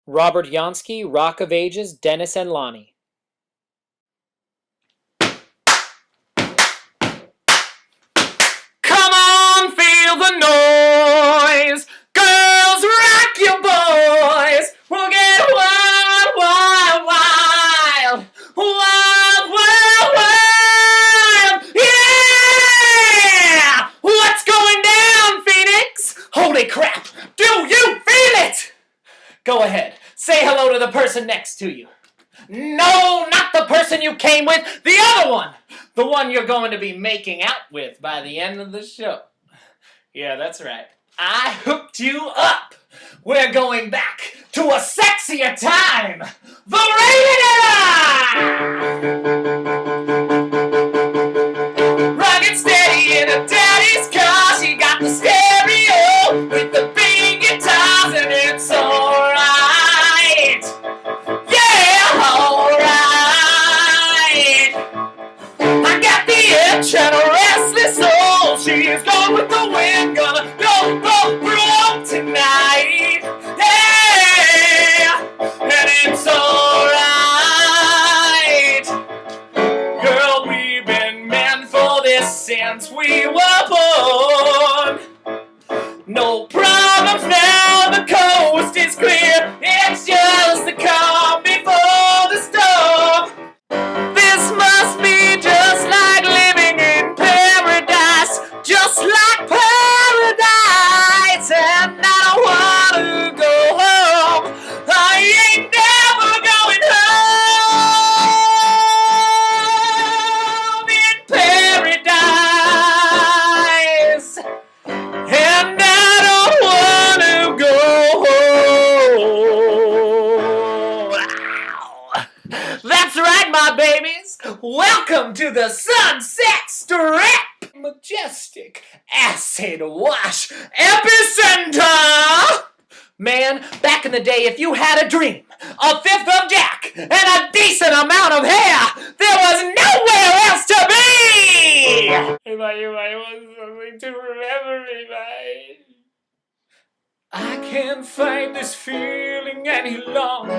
Robert Yonskie, Rock of Ages, Dennis and Lonny. Come on, feel the noise. Girls, rock your boys. We'll get wild, wild, wild. Wild, wild, wild. Yeah! What's going down, Phoenix? Holy crap. Do you feel it? Go ahead. Say hello to the person next to you. No, not the person you came with. The other one. The one you're going to be making out with by the end of the show. Yeah, that's right. I hooked you up. We're going back to a sexier time. The Rated Rugged steady in a daddy's car. She got the stereo with the big guitars and it's alright. Yeah, alright. I got the itch and a restless soul. She's gone with the wind, gonna go broke tonight. Yeah, and it's alright. Girl, we've been meant for this since we were born. No problems now, the coast is clear. It's just the calm before the storm. This must be just like living in paradise, just like paradise. And I don't want to go home. I ain't never going home in paradise. And I don't want to go home. That's right, my babies. Welcome to the Sunset Strip. Majestic acid wash epicenter. Man, back in the day, if you had a dream, a fifth of Jack, and a decent amount of hair, there was nowhere else to be! If I want something to remember me by. I can't fight this feeling any longer,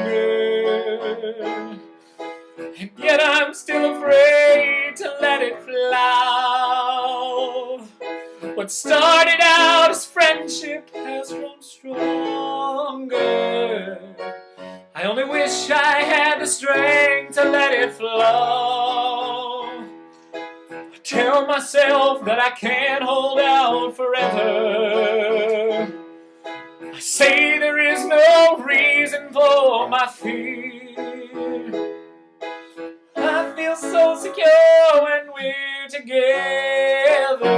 and yet I'm still afraid to let it flow. What started out as friendship has grown stronger. I only wish I had the strength to let it flow. I tell myself that I can't hold out forever. I say there is no reason for my fear. I feel so secure when we're together.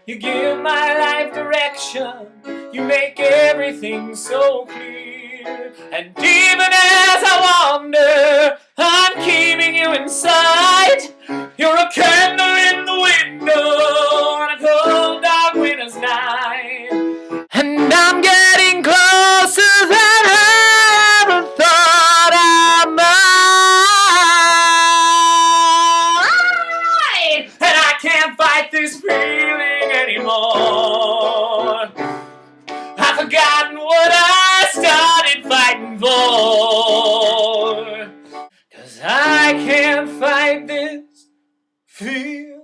You give my life direction, you make everything so clear. And even as I wander, I'm keeping you in sight. You're a candle in the window on a cold dark winter's night. And I'm getting closer than I ever thought I might. And I can't fight this feeling anymore. I've forgotten what I started fighting for. 'Cause I can't fight this feeling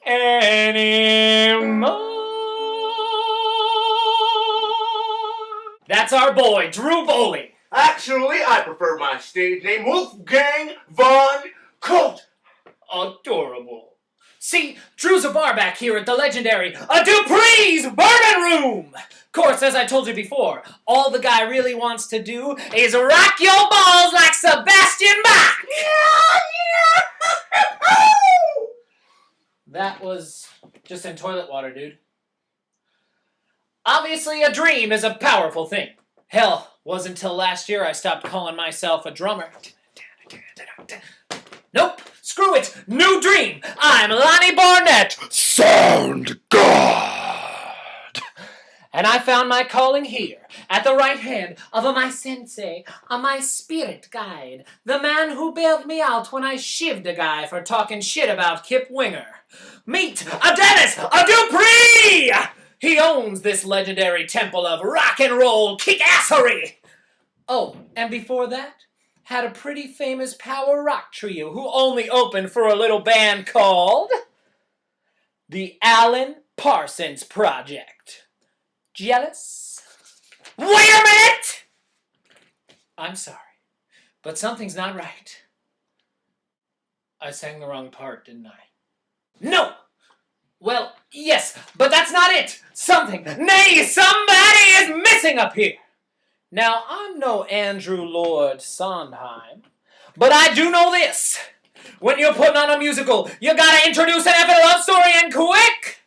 anymore. That's our boy, Drew Boley. Actually, I prefer my stage name, Wolfgang von Colt. Adorable. See, Drew's a bar back here at the legendary Dupree's Bourbon Room. Of course, as I told you before, all the guy really wants to do is rock your balls like Sebastian Bach. That was just in toilet water, dude. Obviously, a dream is a powerful thing. Hell, wasn't until last year I stopped calling myself a drummer. Nope, screw it, new dream. I'm Lonny Barnett, Sound God. And I found my calling here, at the right hand of my sensei, my spirit guide, the man who bailed me out when I shivved a guy for talking shit about Kip Winger. Meet a Dennis, a Dupree! He owns this legendary temple of rock and roll kick-assery. Oh, and before that, had a pretty famous power rock trio who only opened for a little band called the Alan Parsons Project. Jealous? Wait a minute! I'm sorry, but something's not right. I sang the wrong part, didn't I? No! Well, yes, but that's not it! Something, nay, somebody is missing up here! Now, I'm no Andrew Lloyd Sondheim, but I do know this. When you're putting on a musical, you gotta introduce an effing love story and quick!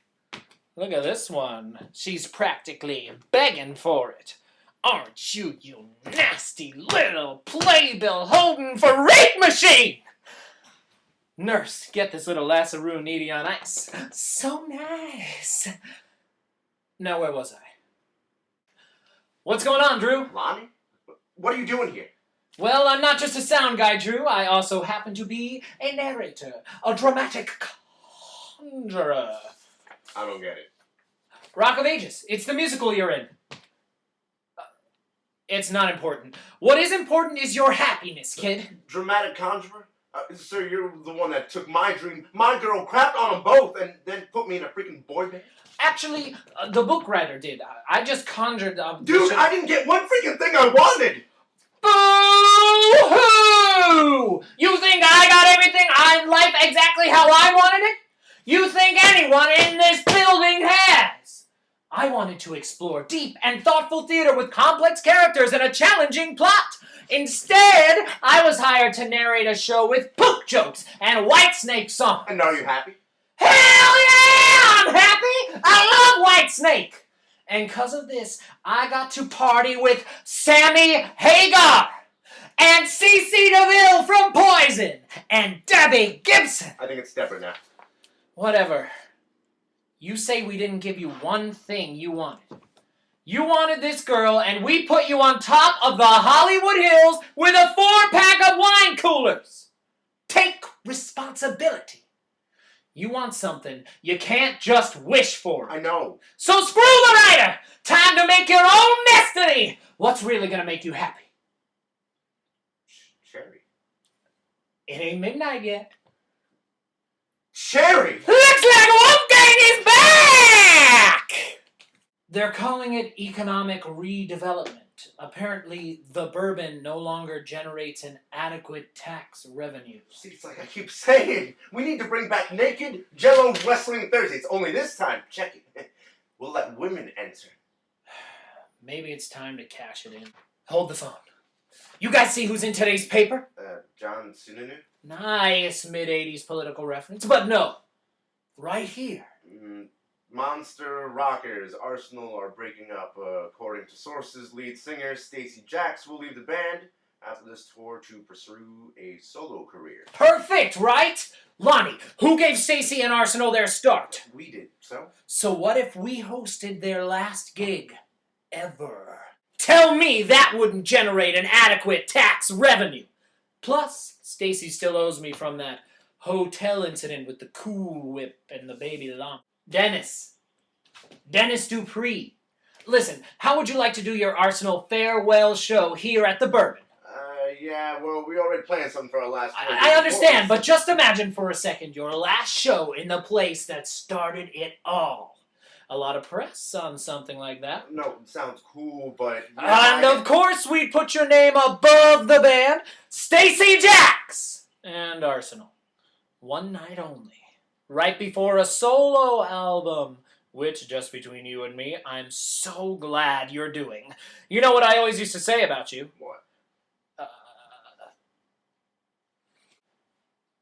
Look at this one. She's practically begging for it. Aren't you, you nasty little playbill holding for rape machine? Nurse, get this little lassaroon needy on ice. So nice. Now, where was I? What's going on, Drew? Lonny? What are you doing here? Well, I'm not just a sound guy, Drew. I also happen to be a narrator, a dramatic conjurer. I don't get it. Rock of Ages. It's the musical you're in. It's not important. What is important is your happiness, kid. Dramatic conjurer? Sir, you're the one that took my dream, my girl, crapped on them both, and then put me in a freaking boy band? Actually, the book writer did. I just conjured... Dude, I didn't get one freaking thing I wanted! Boo-hoo! You think I got everything in life exactly how I wanted it? You think anyone in this building has? I wanted to explore deep and thoughtful theater with complex characters and a challenging plot. Instead, I was hired to narrate a show with poop jokes and Whitesnake songs. And are you happy? Hell yeah! I'm happy! I love Whitesnake! And because of this, I got to party with Sammy Hagar and Cece DeVille from Poison and Debbie Gibson. I think it's Deborah now. Whatever. You say we didn't give you one thing you wanted. You wanted this girl, and we put you on top of the Hollywood Hills with a 4-pack of wine coolers. Take responsibility. You want something, you can't just wish for it. I know. So screw the writer! Time to make your own destiny! What's really gonna make you happy? Sherry. It ain't midnight yet. Sherry! Looks like Wolfgang is back! They're calling it economic redevelopment. Apparently, the bourbon no longer generates an adequate tax revenue. See, it's like I keep saying, we need to bring back naked Jello Wrestling Thursdays. Only this time, check it, we'll let women enter. Maybe it's time to cash it in. Hold the phone. You guys see who's in today's paper? John Sununu? Nice mid-'80s political reference, but no. Right here. Monster Rockers, Arsenal are breaking up. According to sources, lead singer Stacey Jacks will leave the band after this tour to pursue a solo career. Perfect, right? Lonny, who gave Stacey and Arsenal their start? We did, so? So what if we hosted their last gig ever? Tell me that wouldn't generate an adequate tax revenue. Plus, Stacey still owes me from that hotel incident with the Cool Whip and the baby llama. Dennis Dupree. Listen, how would you like to do your Arsenal farewell show here at the Bourbon? Yeah, well, we already planned something for our last tour. I understand, but just imagine for a second your last show in the place that started it all. A lot of press on something like that. No, it sounds cool, but... And of course we'd put your name above the band, Stacey Jacks and Arsenal. One night only. Right before a solo album, which, just between you and me, I'm so glad you're doing. You know what I always used to say about you? What?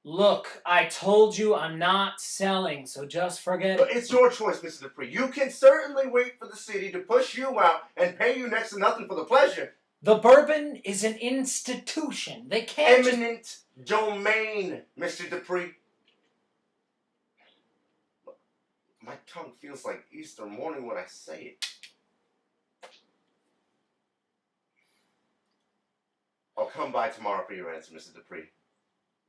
Look, I told you I'm not selling, so just forget it. It's your choice, Mr. Dupree. You can certainly wait for the city to push you out and pay you next to nothing for the pleasure. The Bourbon is an institution. They can't... Eminent domain, Mr. Dupree. My tongue feels like Easter morning when I say it. I'll come by tomorrow for your answer, Mr. Dupree.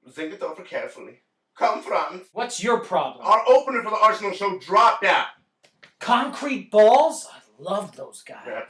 Think it over carefully. Come, Franz. What's your problem? Our opener for the Arsenal show dropped out. Concrete Balls? I loved those guys.